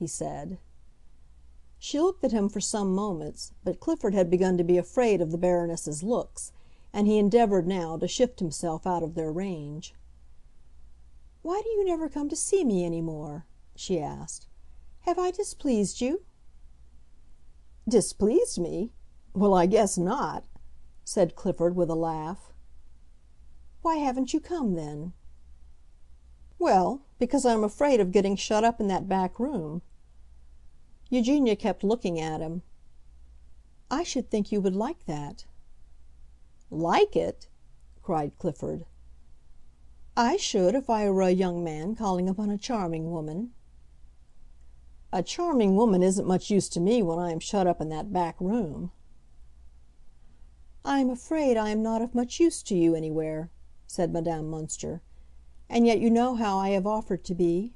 he said. She looked at him for some moments, but Clifford had begun to be afraid of the Baroness's looks, and he endeavored now to shift himself out of their range. "Why do you never come to see me any more?" she asked. "Have I displeased you?" "Displeased me? Well, I guess not," said Clifford with a laugh. "Why haven't you come, then?" "Well, because I'm afraid of getting shut up in that back room." Eugenia kept looking at him. "I should think you would like that." "Like it?" cried Clifford. "I should, if I were a young man calling upon a charming woman." "A charming woman isn't much use to me when I am shut up in that back room." "I am afraid I am not of much use to you anywhere," said Madame Münster. "And yet you know how I have offered to be."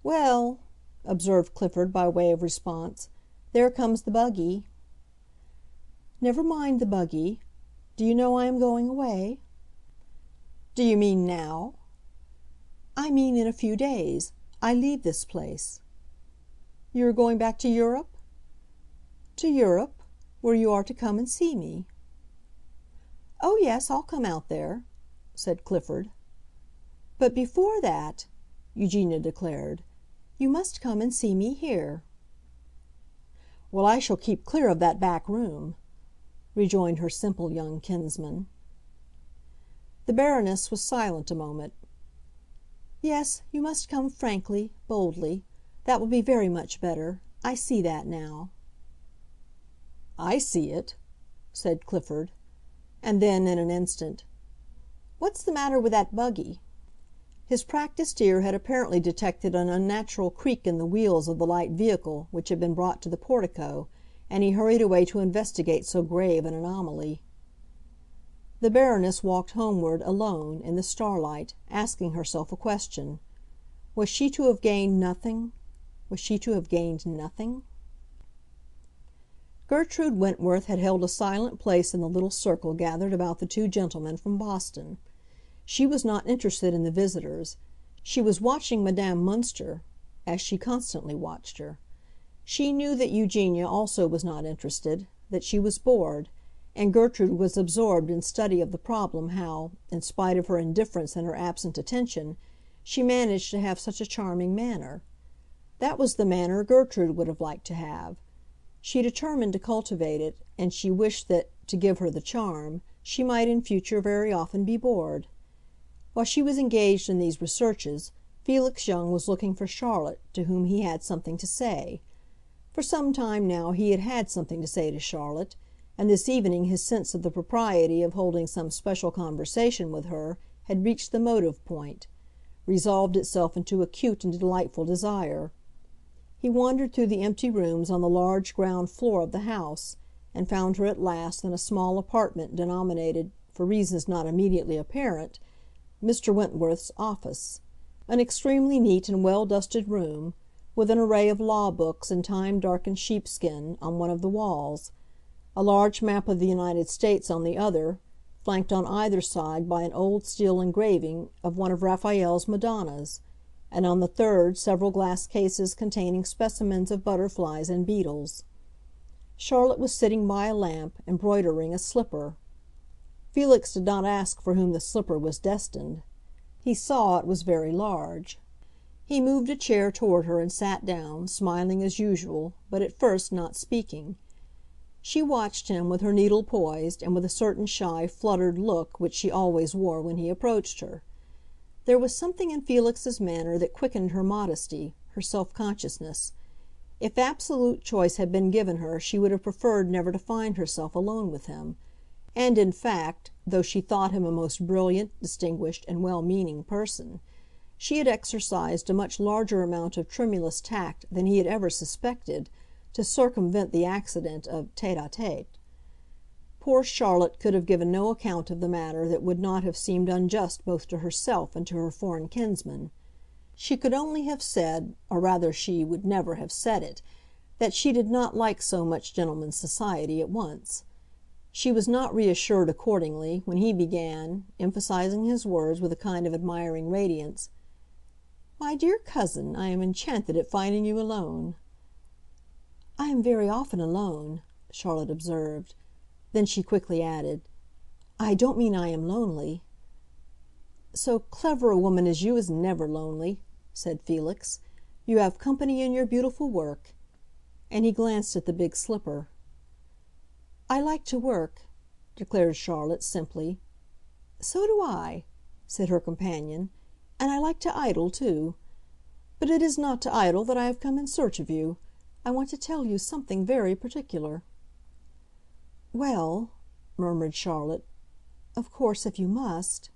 "Well," observed Clifford by way of response, "there comes the buggy." "Never mind the buggy. Do you know I am going away?" "Do you mean now?" "I mean in a few days. I leave this place." "You are going back to Europe?" "To Europe, where you are to come and see me." "Oh, yes, I'll come out there," said Clifford. "But before that," Eugenia declared, "you must come and see me here." "Well, I shall keep clear of that back room," rejoined her simple young kinsman. The Baroness was silent a moment. "Yes, you must come frankly, boldly. That will be very much better. I see that now." "I see it," said Clifford. And then, in an instant, "What's the matter with that buggy?" His practiced ear had apparently detected an unnatural creak in the wheels of the light vehicle which had been brought to the portico, and he hurried away to investigate so grave an anomaly. The Baroness walked homeward, alone, in the starlight, asking herself a question. Was she to have gained nothing? Was she to have gained nothing? Gertrude Wentworth had held a silent place in the little circle gathered about the two gentlemen from Boston. She was not interested in the visitors. She was watching Madame Münster, as she constantly watched her. She knew that Eugenia also was not interested, that she was bored, and Gertrude was absorbed in study of the problem how, in spite of her indifference and her absent attention, she managed to have such a charming manner. That was the manner Gertrude would have liked to have. She determined to cultivate it, and she wished that, to give her the charm, she might in future very often be bored. While she was engaged in these researches, Felix Young was looking for Charlotte, to whom he had something to say. For some time now he had had something to say to Charlotte, and this evening his sense of the propriety of holding some special conversation with her had reached the motive point, resolved itself into acute and delightful desire. He wandered through the empty rooms on the large ground floor of the house, and found her at last in a small apartment denominated, for reasons not immediately apparent, Mr. Wentworth's office, an extremely neat and well-dusted room, with an array of law books in time-darkened sheepskin on one of the walls, a large map of the United States on the other, flanked on either side by an old steel engraving of one of Raphael's Madonnas, and on the third several glass cases containing specimens of butterflies and beetles. Charlotte was sitting by a lamp, embroidering a slipper. Felix did not ask for whom the slipper was destined. He saw it was very large. He moved a chair toward her and sat down, smiling as usual, but at first not speaking. She watched him, with her needle poised, and with a certain shy, fluttered look which she always wore when he approached her. There was something in Felix's manner that quickened her modesty, her self-consciousness. If absolute choice had been given her she would have preferred never to find herself alone with him, and in fact, though she thought him a most brilliant, distinguished, and well-meaning person, she had exercised a much larger amount of tremulous tact than he had ever suspected to circumvent the accident of tête-à-tête. Poor Charlotte could have given no account of the matter that would not have seemed unjust both to herself and to her foreign kinsman. She could only have said, or rather she would never have said it, that she did not like so much gentlemen's society at once. She was not reassured, accordingly, when he began, emphasizing his words with a kind of admiring radiance, "My dear cousin, I am enchanted at finding you alone." "I am very often alone," Charlotte observed. Then she quickly added, "I don't mean I am lonely." "So clever a woman as you is never lonely," said Felix. "You have company in your beautiful work." And he glanced at the big slipper. "I like to work," declared Charlotte, simply. "So do I," said her companion. "And I like to idle, too. But it is not to idle that I have come in search of you. I want to tell you something very particular." "Well," murmured Charlotte, "of course, if you must—"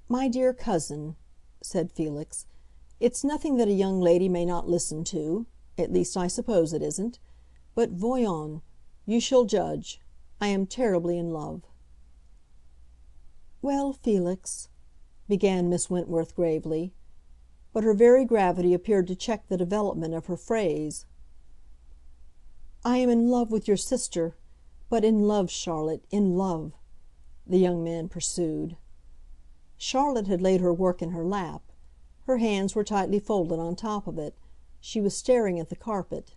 "My dear cousin," said Felix, "it's nothing that a young lady may not listen to. At least, I suppose it isn't. But voyons, you shall judge. I am terribly in love." "Well, Felix," began Miss Wentworth gravely. But her very gravity appeared to check the development of her phrase. "I am in love with your sister. But in love, Charlotte, in love," the young man pursued. Charlotte had laid her work in her lap. Her hands were tightly folded on top of it. She was staring at the carpet.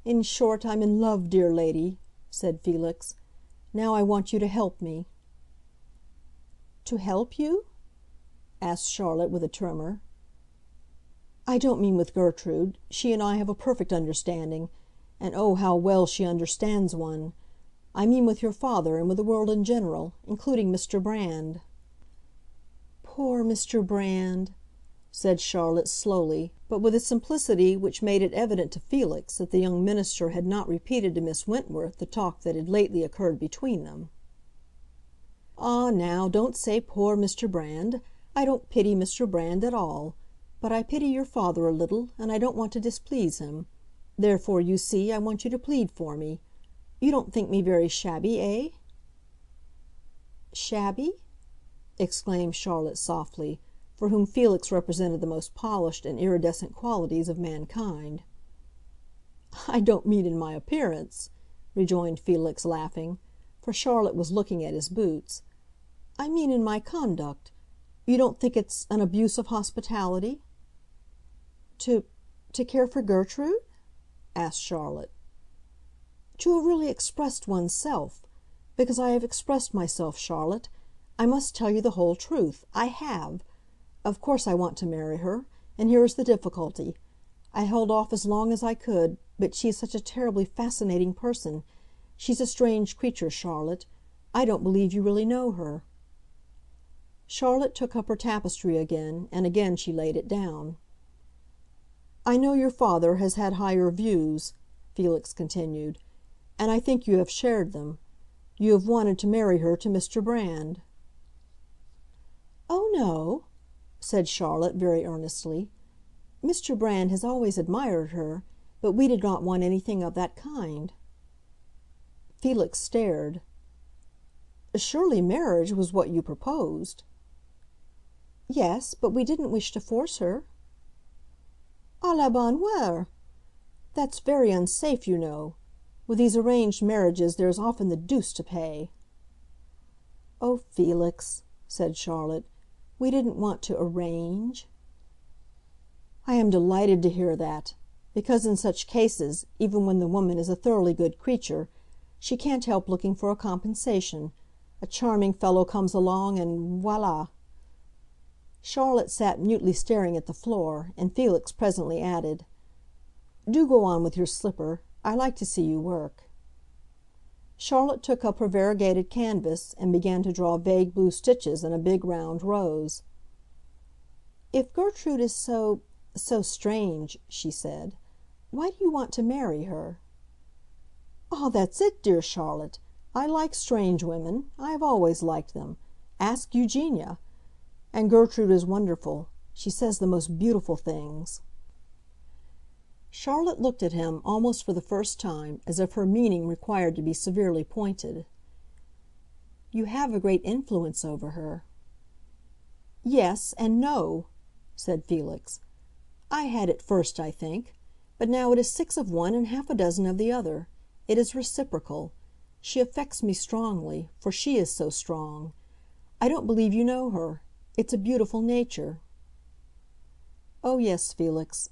"In short, I'm in love, dear lady," said Felix. "Now I want you to help me." "To help you?" asked Charlotte with a tremor. "I don't mean with Gertrude. She and I have a perfect understanding, and oh, how well she understands one! I mean with your father and with the world in general, including Mr. Brand." "Poor Mr. Brand!" said Charlotte slowly, but with a simplicity which made it evident to Felix that the young minister had not repeated to Miss Wentworth the talk that had lately occurred between them. "Ah, now, don't say poor Mr. Brand. I don't pity Mr. Brand at all. But I pity your father a little, and I don't want to displease him. Therefore, you see, I want you to plead for me. You don't think me very shabby, eh?" "Shabby?" exclaimed Charlotte softly, for whom Felix represented the most polished and iridescent qualities of mankind. "I don't mean in my appearance," rejoined Felix, laughing, for Charlotte was looking at his boots. "I mean in my conduct. You don't think it's an abuse of hospitality?" To care for Gertrude?" asked Charlotte. "To have really expressed one's self. Because I have expressed myself, Charlotte. I must tell you the whole truth. I have. Of course I want to marry her, and here is the difficulty. I held off as long as I could, but she is such a terribly fascinating person. She's a strange creature, Charlotte. I don't believe you really know her." Charlotte took up her tapestry again, and again she laid it down. "I know your father has had higher views," Felix continued, "and I think you have shared them. You have wanted to marry her to Mr. Brand." "Oh, no," said Charlotte, very earnestly. "Mr. Brand has always admired her, but we did not want anything of that kind." Felix stared. "Surely marriage was what you proposed." "Yes, but we didn't wish to force her." "À la bonne heure! That's very unsafe, you know. With these arranged marriages there's often the deuce to pay." "Oh, Felix," said Charlotte, "we didn't want to arrange." "I am delighted to hear that, because in such cases, even when the woman is a thoroughly good creature, she can't help looking for a compensation. A charming fellow comes along, and voilà!" Charlotte sat mutely staring at the floor, and Felix presently added, "Do go on with your slipper. I like to see you work." Charlotte took up her variegated canvas and began to draw vague blue stitches in a big round rose. "If Gertrude is so strange," she said, "why do you want to marry her?" "Ah, that's it, dear Charlotte. I like strange women. I have always liked them. Ask Eugenia. And Gertrude is wonderful. She says the most beautiful things." Charlotte looked at him, almost for the first time, as if her meaning required to be severely pointed. "You have a great influence over her." "Yes, and no," said Felix. "I had it first, I think. But now it is 6 of one and half a dozen of the other. It is reciprocal. She affects me strongly, for she is so strong. I don't believe you know her. It's a beautiful nature." "Oh, yes, Felix.